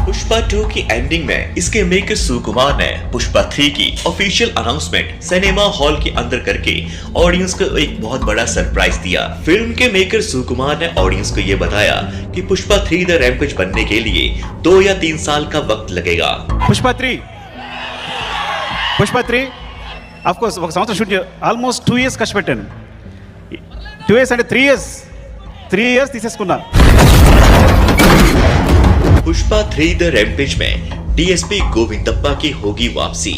पुष्पा 2 की एंडिंग में इसके मेकर सुकुमार ने पुष्पा 3 की ऑफिशियल अनाउंसमेंट सिनेमा हॉल के अंदर करके ऑडियंस को एक बहुत बड़ा सरप्राइज दिया। फिल्म के मेकर सुकुमार ने ऑडियंस को यह बताया कि पुष्पा 3 द रैम्पेज बनने के लिए 2 या 3 साल का वक्त लगेगा। Pushpa 3, of course, ఒక సంవత్సరం షూట్ ఆల్మోస్ట్ 2 years ఖర్చు పెట్టాను. 2 years అంటే 3 years తీసేసుకున్నా. पुष्पा 3 द रैम्पेज में डीएसपी गोविंदप्पा की होगी वापसी।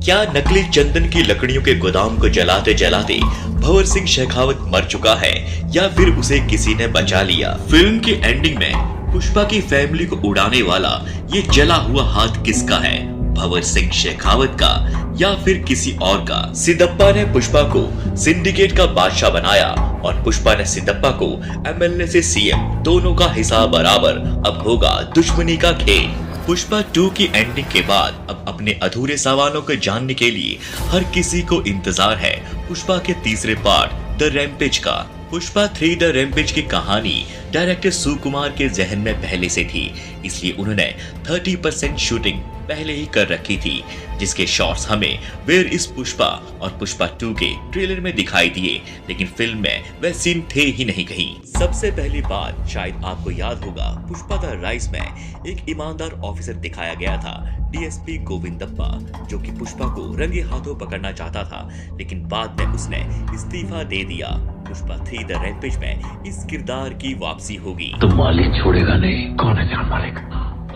क्या नकली चंदन की लकड़ियों के गोदाम को जलाते जलाते भंवर सिंह शेखावत मर चुका है या फिर उसे किसी ने बचा लिया? फिल्म की एंडिंग में पुष्पा की फैमिली को उड़ाने वाला ये जला हुआ हाथ किसका है? भंवर सिंह शेखावत का या फिर किसी और का? सिद्धप्पा ने पुष्पा को सिंडिकेट का बादशाह बनाया और पुष्पा ने सिद्धप्पा को एमएलए से सीएम, दोनों का हिसाब बराबर। अब होगा दुश्मनी का खेल। पुष्पा 2 की एंडिंग के बाद अब अपने अधूरे सवालों को जानने के लिए हर किसी को इंतजार है पुष्पा के तीसरे पार्ट द रैम्पेज का। पुष्पा 3 द रैम्पेज की कहानी डायरेक्टर सुकुमार के जहन में पहले से थी, इसलिए उन्होंने 30% शूटिंग पहले ही कर रखी थी, जिसके शॉट्स हमें वेयर इज पुष्पा और पुष्पा 2 के ट्रेलर में दिखाई दिए, लेकिन फिल्म में वह सीन थे ही नहीं कहीं। सबसे पहली बात शायद आपको याद होगा, पुष्पा द राइज में एक ईमानदार ऑफिसर दिखाया गया था, डीएसपी गोविंदप्पा, जो कि पुष्पा को रंगे हाथों पकड़ना चाहता था, लेकिन बाद में उसने इस्तीफा दे दिया। पुष्पा 3 द रैम्पेज में इस किरदार की वापसी होगी। तो मालिक छोड़ेगा नहीं। कौन है जान मालिक?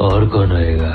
और कौन रहेगा?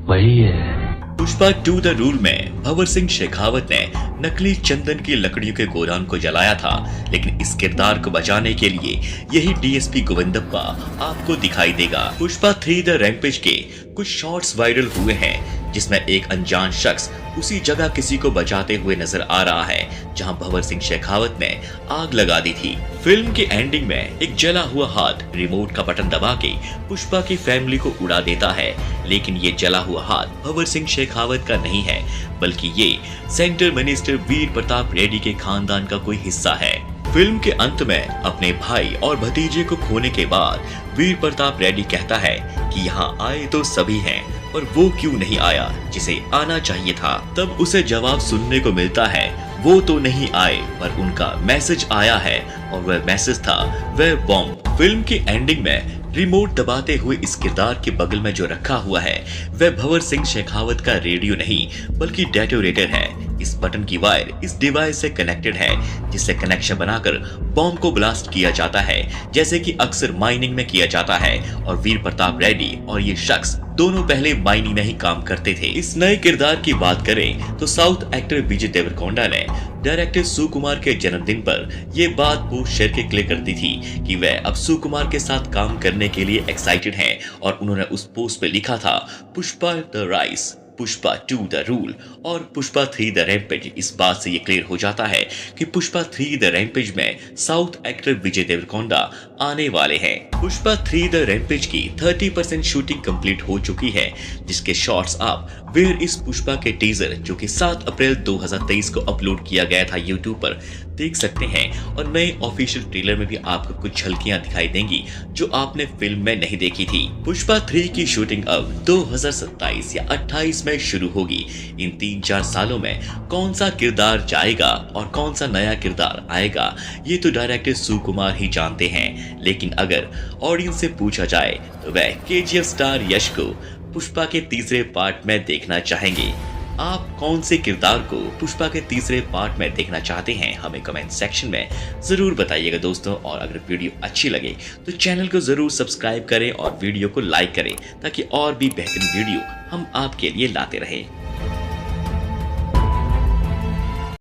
वही है। पुष्पा 2 द रूल में भंवर सिंह शेखावत ने नकली चंदन की लकड़ियों के गोदाम को जलाया था, लेकिन इस किरदार को बचाने के लिए यही डीएसपी गोविंदप्पा आपको दिखाई देगा। पुष्पा 3 द रैम्पेज के कुछ शॉट्स वायरल हुए हैं, जिसमें एक अनजान शख्स उसी जगह किसी को बचाते हुए नजर आ रहा है जहां भंवर सिंह शेखावत ने आग लगा दी थी। फिल्म की एंडिंग में एक जला हुआ हाथ रिमोट का बटन दबा के पुष्पा की फैमिली को उड़ा देता है, लेकिन ये जला हुआ हाथ भंवर सिंह शेखावत का नहीं है, बल्कि ये सेंट्रल मिनिस्टर वीर प्रताप रेड्डी के खानदान का कोई हिस्सा है। फिल्म के अंत में अपने भाई और भतीजे को खोने के बाद वीर प्रताप रेड्डी कहता है कि यहाँ आए तो सभी हैं, और वो क्यों नहीं आया जिसे आना चाहिए था। तब उसे जवाब सुनने को मिलता है, वो तो नहीं आए पर उनका मैसेज आया है, और वह मैसेज था वह बॉम्ब। फिल्म की एंडिंग में रिमोट दबाते हुए इस किरदार के बगल में जो रखा हुआ है वह भंवर सिंह शेखावत का रेडियो नहीं बल्कि डेटोनेटर है। इस बटन की वायर इस डिवाइस से कनेक्टेड है, जिससे कनेक्शन बनाकर बॉम्ब को ब्लास्ट किया जाता है, जैसे कि अक्सर माइनिंग में किया जाता है। और वीर प्रताप रेड्डी और ये शख्स दोनों पहले माइनिंग में ही काम करते थे। इस नए किरदार की बात करें तो साउथ एक्टर विजय देवरकोंडा ने डायरेक्टर सुकुमार के जन्मदिन पर यह बात पोस्ट शेयर के क्लिक करती थी कि वह अब सुकुमार के साथ काम करने के लिए एक्साइटेड हैं, और उन्होंने उस पोस्ट पे लिखा था Pushpa the rise, Pushpa 2 the rule और पुष्पा 3 द रैम्पेज। इस बात से ये क्लियर हो जाता है कि पुष्पा 3 द रैम्पेज में साउथ एक्टर विजय देवरकोंडा आने वाले हैं। पुष्पा 3 द रैम्पेज की 30% शूटिंग कंप्लीट हो चुकी है, जिसके शॉट्स आप वेयर इज पुष्पा के टीजर जो कि 7 अप्रैल 2023 को अपलोड किया गया था यूट्यूब पर देख सकते हैं, और नए ऑफिशियल ट्रेलर में भी आपको कुछ झलकियां दिखाई देंगी जो आपने फिल्म में नहीं देखी थी। पुष्पा 3 की शूटिंग अब 2027 या 28 में शुरू होगी। इन 3-4 सालों में कौन सा किरदार जाएगा और कौन सा नया किरदार आएगा ये तो डायरेक्टर सुकुमार ही जानते हैं, लेकिन अगर ऑडियंस से पूछा जाए तो वह केजीएफ स्टार यश को पुष्पा के तीसरे पार्ट में देखना चाहेंगे। आप कौन से किरदार को पुष्पा के तीसरे पार्ट में देखना चाहते हैं हमें कमेंट सेक्शन में जरूर बताइएगा दोस्तों। और अगर वीडियो अच्छी लगे तो चैनल को जरूर सब्सक्राइब करें और वीडियो को लाइक करें, ताकि और भी बेहतरीन वीडियो हम आपके लिए लाते रहें।